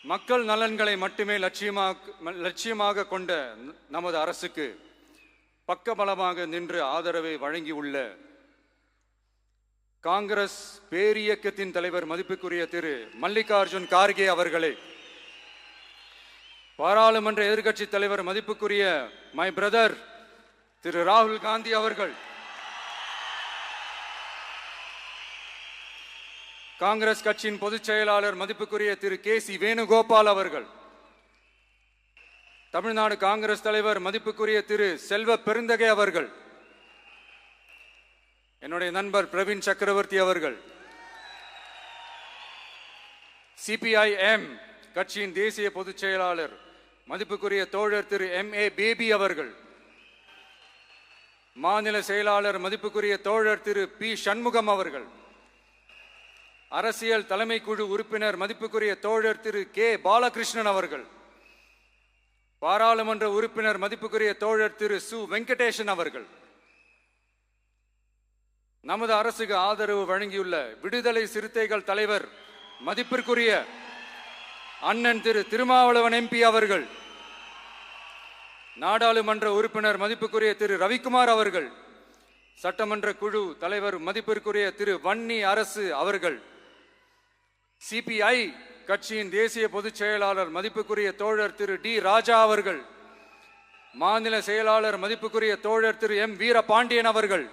மக்கள் நலன்களை மட்டுமே லட்சியமாக கொண்ட நமது அரசுக்கு பக்கபலமாக நின்று ஆதரவை வழங்கியுள்ள காங்கிரஸ் பேரியக்கத்தின் தலைவர் மதிப்புக்குரிய திரு மல்லிகார்ஜுன் கார்கே அவர்களை, பாராளுமன்ற எதிர்க்கட்சி தலைவர் மதிப்புக்குரிய மை பிரதர் திரு ராகுல் காந்தி அவர்கள், காங்கிரஸ் கட்சியின் பொதுச் செயலாளர் மதிப்புக்குரிய திரு கே.சி. வேணுகோபால் அவர்கள், தமிழ்நாடு காங்கிரஸ் தலைவர் மதிப்புக்குரிய திரு செல்வ பெருந்தகை அவர்கள், என்னுடைய நண்பர் பிரவீன் சக்கரவர்த்தி அவர்கள், சிபிஐஎம் கட்சியின் தேசிய பொதுச் செயலாளர் மதிப்புக்குரிய தோழர் திரு M.A. பேபி அவர்கள், மாநில செயலாளர் மதிப்புக்குரிய தோழர் திரு பி. சண்முகம் அவர்கள், அரசியல் தலைமை குழு உறுப்பினர் மதிப்புக்குரிய தோழர் திரு கே. பாலகிருஷ்ணன் அவர்கள், பாராளுமன்ற உறுப்பினர் மதிப்புக்குரிய தோழர் திரு சு. வெங்கடேசன் அவர்கள், நமது அரசுக்கு ஆதரவு வழங்கியுள்ள விடுதலை சிறுத்தைகள் தலைவர் மதிப்பிற்குரிய அண்ணன் திரு திருமாவளவன் MP அவர்கள், நாடாளுமன்ற உறுப்பினர் மதிப்புக்குரிய திரு ரவிக்குமார் அவர்கள், சட்டமன்ற குழு தலைவர் மதிப்பிற்குரிய திரு வன்னி அரசு அவர்கள், CPI கட்சியின் தேசிய பொதுச் செயலாளர் மதிப்புக்குரிய தோழர் திரு டி. ராஜா அவர்கள், மாநில செயலாளர் மதிப்புக்குரிய தோழர் திரு M. வீரபாண்டியன் அவர்கள்,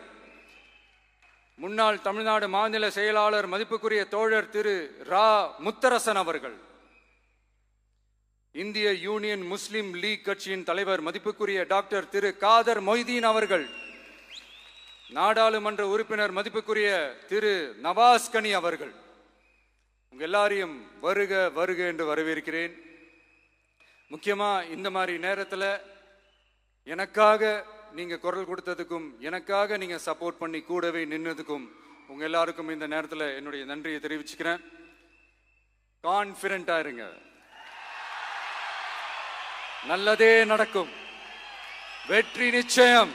முன்னாள் தமிழ்நாடு மாநில செயலாளர் மதிப்புக்குரிய தோழர் திரு ரா. முத்தரசன் அவர்கள், இந்திய யூனியன் முஸ்லிம் லீக் கட்சியின் தலைவர் மதிப்புக்குரிய டாக்டர் திரு காதர் மொய்தீன் அவர்கள், நாடாளுமன்ற உறுப்பினர் மதிப்புக்குரிய திரு நவாஸ் கனி அவர்கள், உங்க எல்லாரையும் வருக வருக என்று வரவேற்கிறேன். முக்கியமா இந்த மாதிரி நேரத்தில் எனக்காக நீங்க குரல் கொடுத்ததுக்கும், எனக்காக நீங்க சப்போர்ட் பண்ணி கூடவே நின்னதுக்கும் உங்க எல்லாருக்கும் இந்த நேரத்தில் என்னுடைய நன்றியை தெரிவிச்சுக்கிறேன். கான்ஃபிடென்ட்டா இருங்க, நல்லதே நடக்கும், வெற்றி நிச்சயம்.